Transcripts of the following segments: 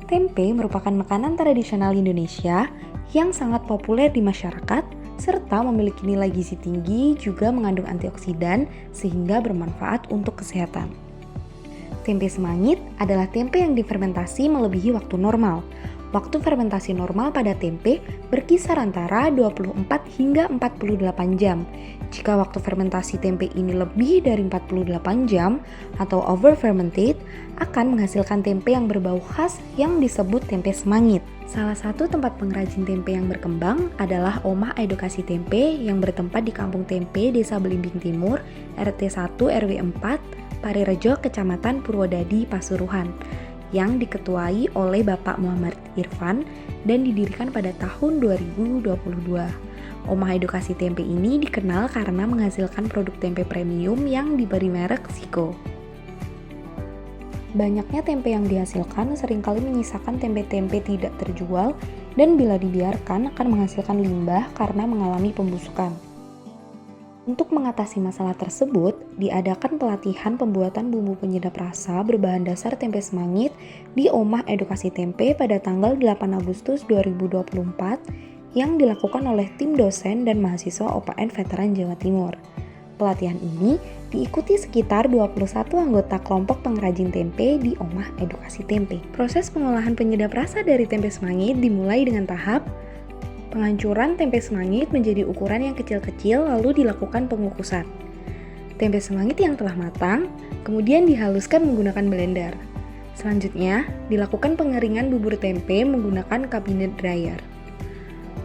Tempe merupakan makanan tradisional Indonesia yang sangat populer di masyarakat serta memiliki nilai gizi tinggi, juga mengandung antioksidan sehingga bermanfaat untuk kesehatan. Tempe semangit adalah tempe yang difermentasi melebihi waktu normal. Waktu fermentasi normal pada tempe berkisar antara 24 hingga 48 jam. Jika waktu fermentasi tempe ini lebih dari 48 jam atau over fermented, akan menghasilkan tempe yang berbau khas yang disebut tempe semangit. Salah satu tempat pengrajin tempe yang berkembang adalah Omah Edukasi Tempe yang bertempat di Kampung Tempe, Desa Belimbing Timur, RT 1 RW 4, Parirejo, Kecamatan Purwodadi, Pasuruan, yang diketuai oleh Bapak Muhammad Irfan dan didirikan pada tahun 2022. Omah Edukasi Tempe ini dikenal karena menghasilkan produk tempe premium yang diberi merek Ziko. Banyaknya tempe yang dihasilkan seringkali menyisakan tempe-tempe tidak terjual dan bila dibiarkan akan menghasilkan limbah karena mengalami pembusukan. Untuk mengatasi masalah tersebut, diadakan pelatihan pembuatan bumbu penyedap rasa berbahan dasar tempe semangit di Omah Edukasi Tempe pada tanggal 8 Agustus 2024 yang dilakukan oleh tim dosen dan mahasiswa OPN Veteran Jawa Timur. Pelatihan ini diikuti sekitar 21 anggota kelompok pengrajin tempe di Omah Edukasi Tempe. Proses pengolahan penyedap rasa dari tempe semangit dimulai dengan tahap penghancuran tempe semangit menjadi ukuran yang kecil-kecil lalu dilakukan pengukusan. Tempe semangit yang telah matang kemudian dihaluskan menggunakan blender. Selanjutnya, dilakukan pengeringan bubur tempe menggunakan cabinet dryer.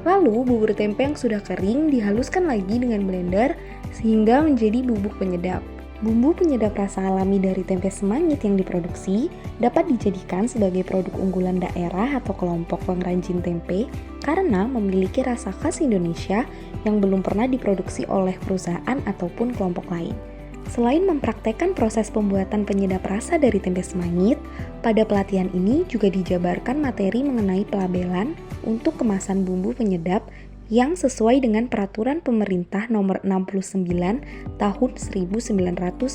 Lalu, bubur tempe yang sudah kering dihaluskan lagi dengan blender sehingga menjadi bubuk penyedap. Bumbu penyedap rasa alami dari tempe semangit yang diproduksi dapat dijadikan sebagai produk unggulan daerah atau kelompok pengrajin tempe karena memiliki rasa khas Indonesia yang belum pernah diproduksi oleh perusahaan ataupun kelompok lain. Selain mempraktekkan proses pembuatan penyedap rasa dari tempe semangit, pada pelatihan ini juga dijabarkan materi mengenai pelabelan untuk kemasan bumbu penyedap yang sesuai dengan peraturan pemerintah nomor 69 tahun 1999.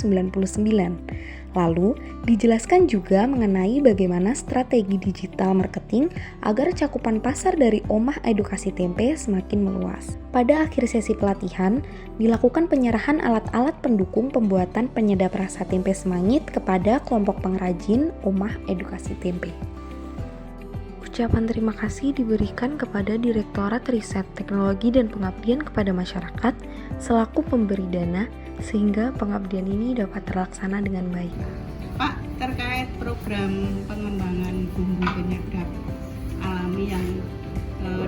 Lalu, dijelaskan juga mengenai bagaimana strategi digital marketing agar cakupan pasar dari Omah Edukasi Tempe semakin meluas. Pada akhir sesi pelatihan, dilakukan penyerahan alat-alat pendukung pembuatan penyedap rasa tempe semangit kepada kelompok pengrajin Omah Edukasi Tempe. Ucapan terima kasih diberikan kepada Direktorat Riset Teknologi dan Pengabdian kepada Masyarakat selaku pemberi dana sehingga pengabdian ini dapat terlaksana dengan baik. Pak, terkait program pengembangan bumbu penyedap alami yang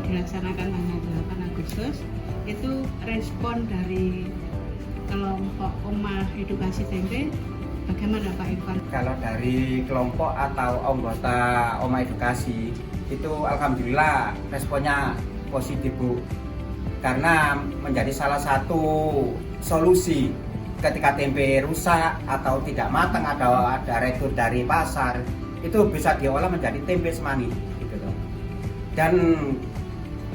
dilaksanakan tanggal 8 Agustus, itu respon dari kelompok Omah Edukasi Tempe bagaimana Pak Irfan? Kalau dari kelompok atau anggota Omah Edukasi itu alhamdulillah responnya positif Bu, karena menjadi salah satu solusi ketika tempe rusak atau tidak matang atau ada retur dari pasar itu bisa diolah menjadi tempe semangit gitu loh. Dan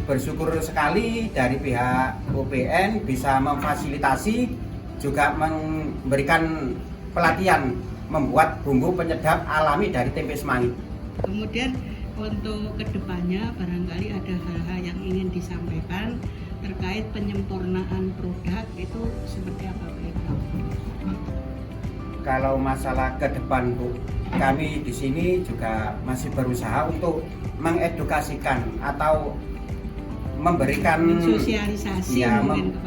bersyukur sekali dari pihak OPN bisa memfasilitasi juga memberikan pelatihan membuat bumbu penyedap alami dari tempe semangit. Kemudian untuk kedepannya barangkali ada hal-hal yang ingin disampaikan terkait penyempurnaan produk itu seperti apa Pak? Kalau masalah ke depan Bu, kami di sini juga masih berusaha untuk mengedukasikan atau memberikan sosialisasi,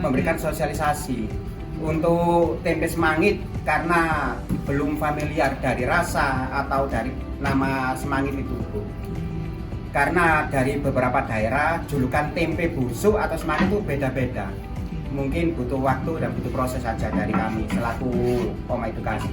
memberikan sosialisasi untuk tempe semangit karena belum familiar dari rasa atau dari nama semangit itu Bu. Karena dari beberapa daerah julukan tempe busuk atau semangit itu beda-beda. Mungkin butuh waktu dan butuh proses saja dari kami selaku Omah Edukasi.